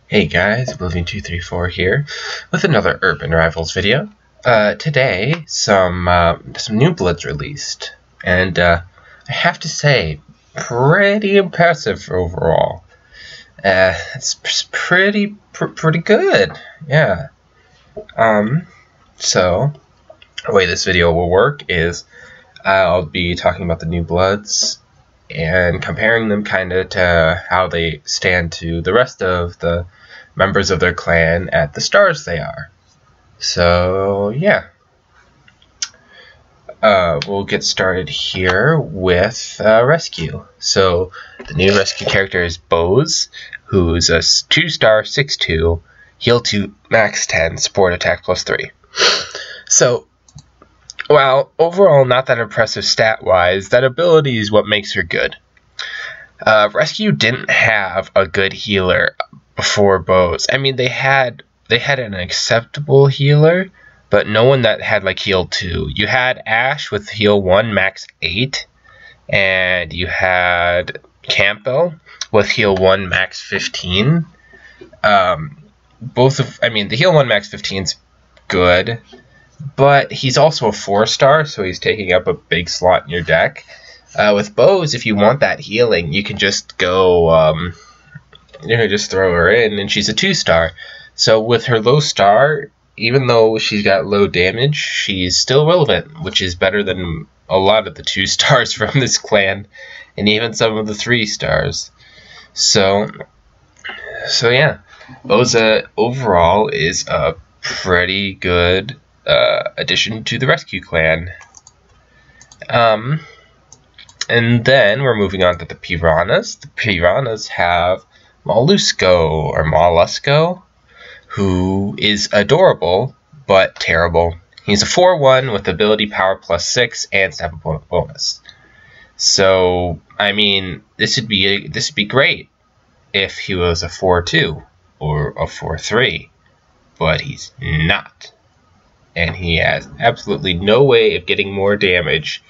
Hey guys, Oblivion234 here with another Urban Rivals video. Today, some new Bloods released, and I have to say, pretty impressive overall. It's pretty good, yeah. So the way this video will work is I'll be talking about the new Bloods and comparing them kind of to how they stand to the rest of the members of their clan at the stars they are. So yeah, we'll get started here with rescue. So the new rescue character is Bose, who's a 2-star 6/2, heal 2, max 10, support attack +3. So while overall not that impressive stat-wise, that ability is what makes her good. Rescue didn't have a good healer before Bose. I mean, they had an acceptable healer, but no one that had like heal 2. You had Ash with heal 1 max 8, and you had Campbell with heal 1 max 15. The heal 1 max 15's good, but he's also a 4-star, so he's taking up a big slot in your deck. With Bose, if you want that healing, you can just go, just throw her in, and she's a 2-star. So with her low star, even though she's got low damage, she's still relevant, which is better than a lot of the 2-stars from this clan, and even some of the 3-stars. So yeah, Bose overall is a pretty good addition to the rescue clan. And then we're moving on to the Piranhas. The Piranhas have Mollusco, who is adorable but terrible. He's a 4/1 with ability power +6 and step opponent bonus. So I mean, this would be great if he was a 4/2 or a 4/3, but he's not. And he has absolutely no way of getting more damage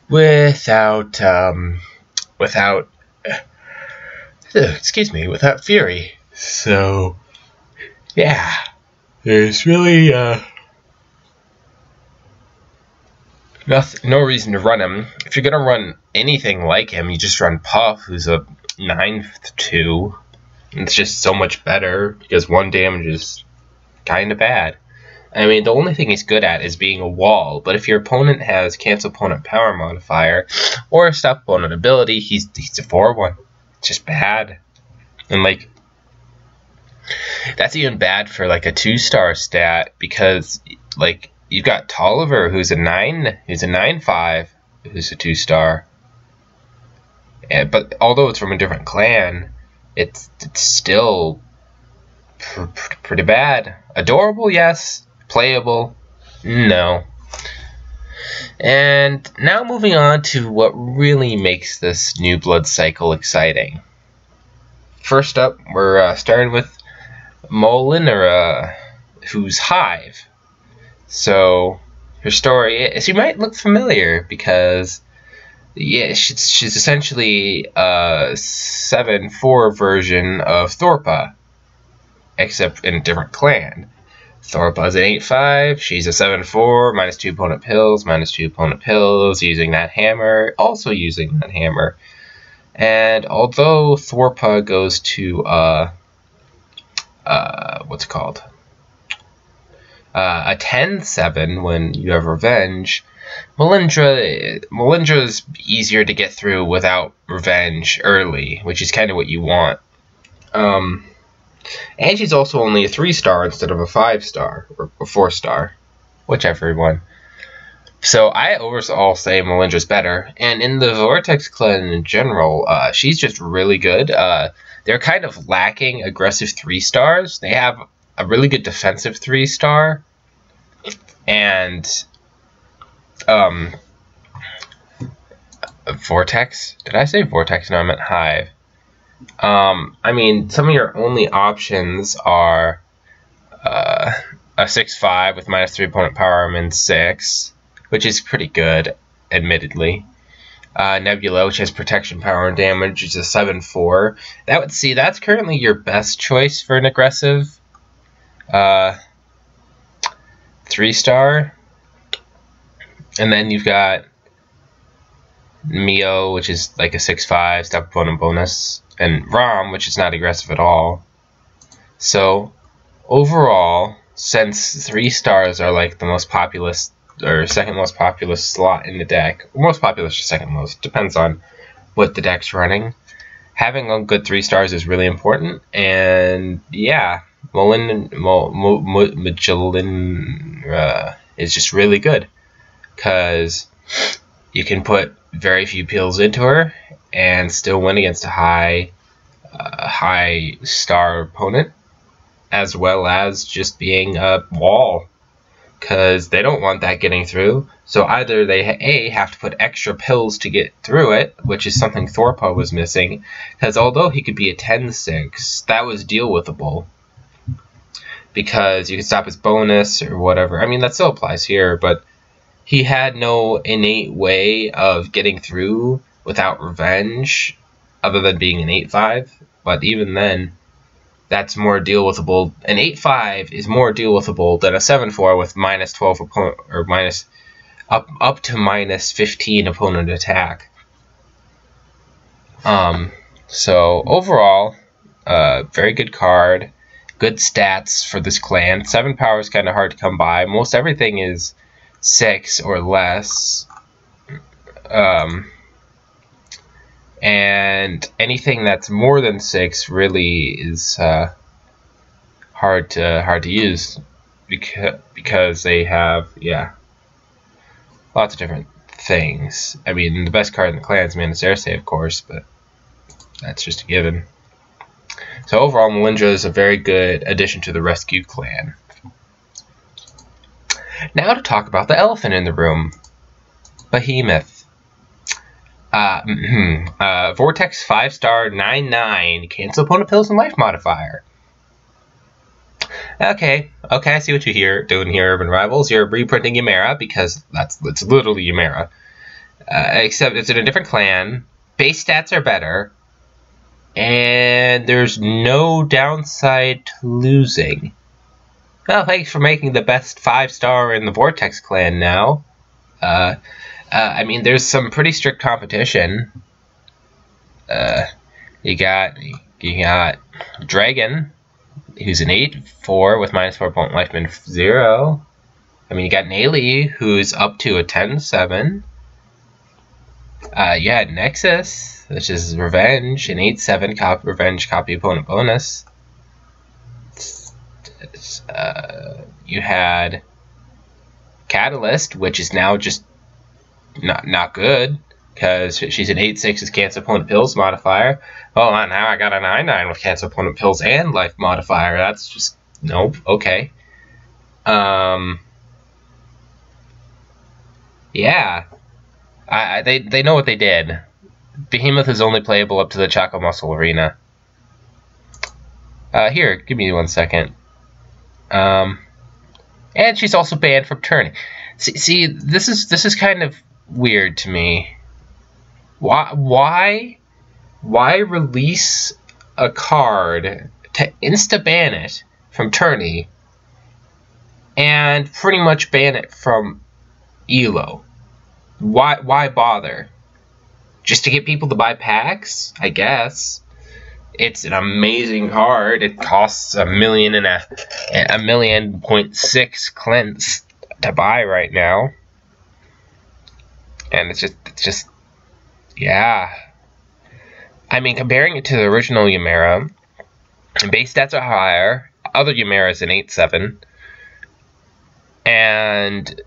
without Fury. So yeah, there's really no reason to run him. If you're gonna run anything like him, you just run Puff, who's a 9/2. It's just so much better because 1 damage is kind of bad. I mean, the only thing he's good at is being a wall, but if your opponent has cancel opponent power modifier or a stop opponent ability, he's a 4/1. It's just bad. And like, that's even bad for like a 2-star stat, because like you've got Tolliver, who's a 9/5, who's a 2-star. But although it's from a different clan, it's still pretty bad. Adorable, yes. Playable, no. And now moving on to what really makes this new Blood cycle exciting. First up, we're starting with Leonora, who's Hive. So her story is, she might look familiar because, yeah, she's essentially a 7/4 version of Thorpa, except in a different clan. Thorpa is an 8/5, she's a 7/4, -2 opponent pills, -2 opponent pills, using that hammer, also using that hammer. And although Thorpa goes to, a 10/7 when you have revenge, Melindra is easier to get through without revenge early, which is kind of what you want. And she's also only a 3-star instead of a 5-star, or a 4-star, whichever one. So I overall say Melindra's better, and in the Vortex clan in general, she's just really good. They're kind of lacking aggressive 3-stars. They have a really good defensive 3-star, and Vortex. Did I say Vortex? No, I meant Hive. I mean, some of your only options are a 6/5 with -3 opponent power, -6, which is pretty good, admittedly. Nebula, which has protection, power, and damage, is a 7/4. That's currently your best choice for an aggressive 3-star. And then you've got Mio, which is like a 6/5, stop opponent bonus, and Rom, which is not aggressive at all. So overall, since 3-stars are like the most populous or second most populous slot in the deck, most populous or second most, depends on what the deck's running, having a good 3-stars is really important. And yeah, Magellan is just really good because you can put very few pills into her and still win against a high star opponent, as well as just being a wall, because they don't want that getting through. So either they have to put extra pills to get through it, which is something Thorpa was missing, because although he could be a 10/6, that was deal withable, because you could stop his bonus or whatever. I mean, that still applies here, but he had no innate way of getting through without revenge other than being an 8/5. But even then, that's more deal withable. An 8/5 is more deal withable than a 7/4 with -12 opponent, or up to -15 opponent attack. So overall, very good card, good stats for this clan. 7 power is kind of hard to come by. Most everything is 6 or less, and anything that's more than 6 really is hard to use, because they have lots of different things. I mean, the best card in the clan is Manasarse, of course, but that's just a given. So overall, Melindra is a very good addition to the Rescue clan. Now to talk about the elephant in the room, Behemoth. Vortex 5-star 9/9, cancel opponent pills and life modifier. Okay, I see what you're doing here, Urban Rivals. You're reprinting Ymera, because it's literally Ymera. Except it's in a different clan. Base stats are better, and there's no downside to losing. Well, thanks for making the best 5-star in the Vortex clan now. I mean, there's some pretty strict competition. You got Dragon, who's an 8/4 with -4 opponent life and 0. I mean, you got Nayli, who's up to a 10/7. You had Nexus, which is Revenge, an 8/7 Revenge copy opponent bonus. You had Catalyst, which is now just not good, because she's an 8/6 with cancel opponent pills modifier. Oh, now I got a 9/9 with cancel opponent pills and life modifier. That's just nope. Okay. Yeah. They know what they did. Behemoth is only playable up to the Choco Muscle Arena. Here, give me 1 second. And she's also banned from turning. See, this is kind of weird to me. Why release a card to insta-ban it from tourney and pretty much ban it from ELO? Why bother? Just to get people to buy packs, I guess. It's an amazing card. It costs a million and a 1.6 cleanse to buy right now, and it's just yeah. I mean, comparing it to the original Ymera, base stats are higher. Other Ymera is an 8/7, and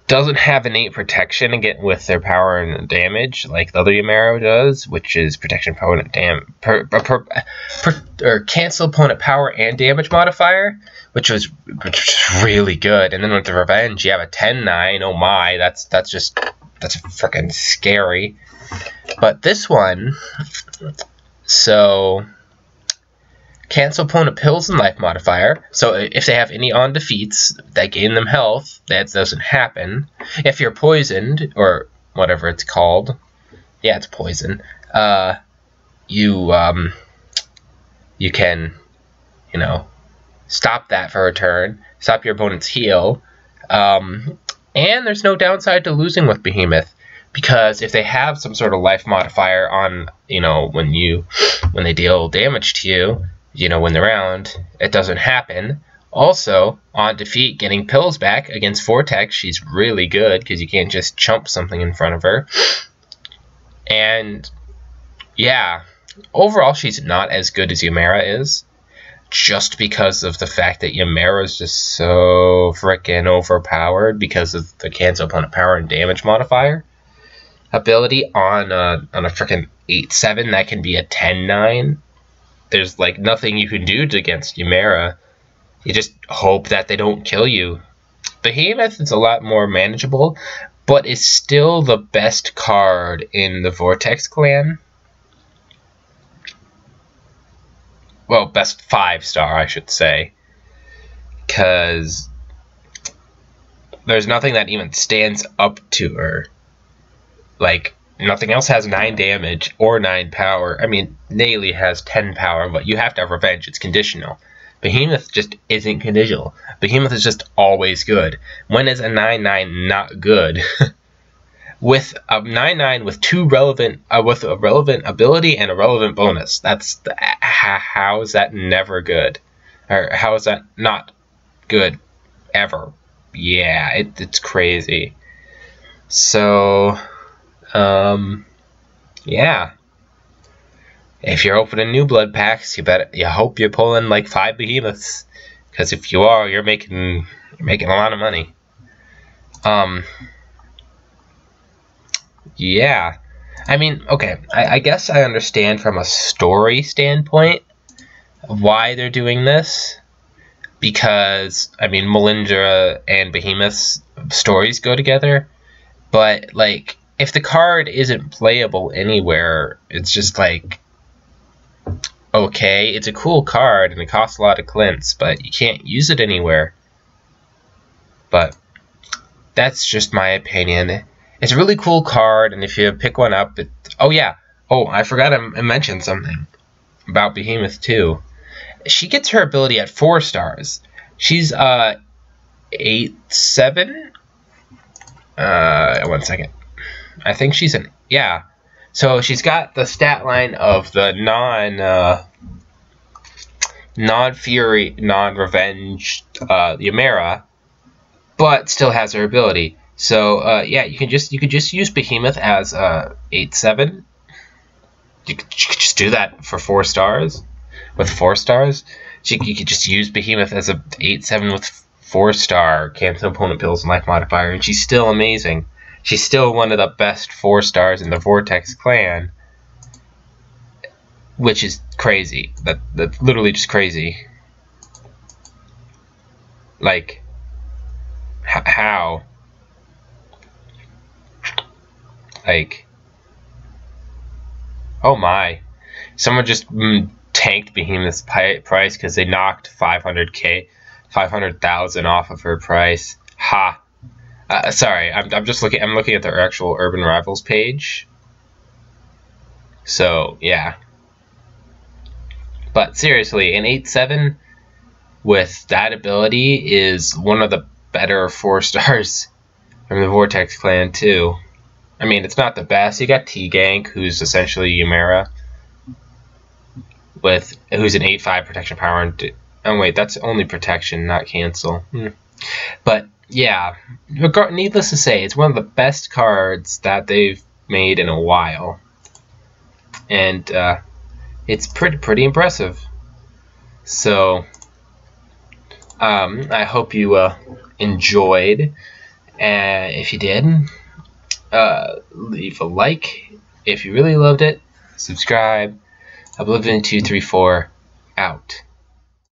doesn't have innate protection again with their power and damage like the other Ymera does, which is protection, opponent or cancel opponent power and damage modifier, which was really good. And then with the Revenge, you have a 10/9. Oh my, that's freaking scary. But this one, so cancel opponent pills and life modifier. So if they have any on defeats that gain them health, that doesn't happen. If you're poisoned, or whatever it's called, yeah, it's poison. You can, you know, stop that for a turn, stop your opponent's heal, and there's no downside to losing with Behemoth, because if they have some sort of life modifier on, you know, when they deal damage to you, you know, when they're round, it doesn't happen. Also, on defeat, getting pills back against Vortex, she's really good because you can't just chump something in front of her. And yeah, overall, she's not as good as Leonora is, just because of the fact that Leonora is just so freaking overpowered because of the cancel opponent power and damage modifier ability on a freaking 8/7 that can be a 10/9. There's like nothing you can do against Leonora. You just hope that they don't kill you. Behemoth is a lot more manageable, but is still the best card in the Vortex clan. Well, best 5-star, I should say. Because there's nothing that even stands up to her. Like, nothing else has 9 damage or 9 power. I mean, Nayli has 10 power, but you have to have revenge. It's conditional. Behemoth just isn't conditional. Behemoth is just always good. When is a 9/9 not good? With a 9/9 with with a relevant ability and a relevant bonus. How is that never good? Or how is that not good ever? Yeah, it's crazy. So, yeah. If you're opening new blood packs, you hope you're pulling like 5 behemoths, because if you are, you're making a lot of money. Yeah, I mean, okay, I guess I understand from a story standpoint why they're doing this, because I mean, Melindra and Behemoth's stories go together, but like if the card isn't playable anywhere, it's just like, okay, it's a cool card and it costs a lot of clints, but you can't use it anywhere. But that's just my opinion. It's a really cool card, and if you pick one up, oh yeah, oh, I forgot to mention something about Behemoth too. She gets her ability at 4 stars. She's 8/7. 1 second. I think she's yeah. So she's got the stat line of the non-fury, non-revenge Leonora, but still has her ability. So yeah, you could just use Behemoth as 8/7. You could just do that for 4 stars. With 4 stars, you could just use Behemoth as a 8/7 with 4-star cancel opponent pills and life modifier, and she's still amazing. She's still one of the best 4 stars in the Vortex clan, which is crazy. That's literally just crazy. Like, how? Like, oh my! Someone just tanked Behemoth's price because they knocked 500,000 off of her price. Ha! Sorry, I'm just looking. I'm looking at their actual Urban Rivals page. So yeah, but seriously, an 8/7 with that ability is one of the better 4 stars from the Vortex clan too. I mean, it's not the best. You got T-Gank, who's essentially Leonora, who's an 8/5 protection power. And oh wait, that's only protection, not cancel. But yeah, needless to say, it's one of the best cards that they've made in a while, and it's pretty impressive. So I hope you enjoyed. If you did, leave a like. If you really loved it, subscribe. Oblivion 234 out.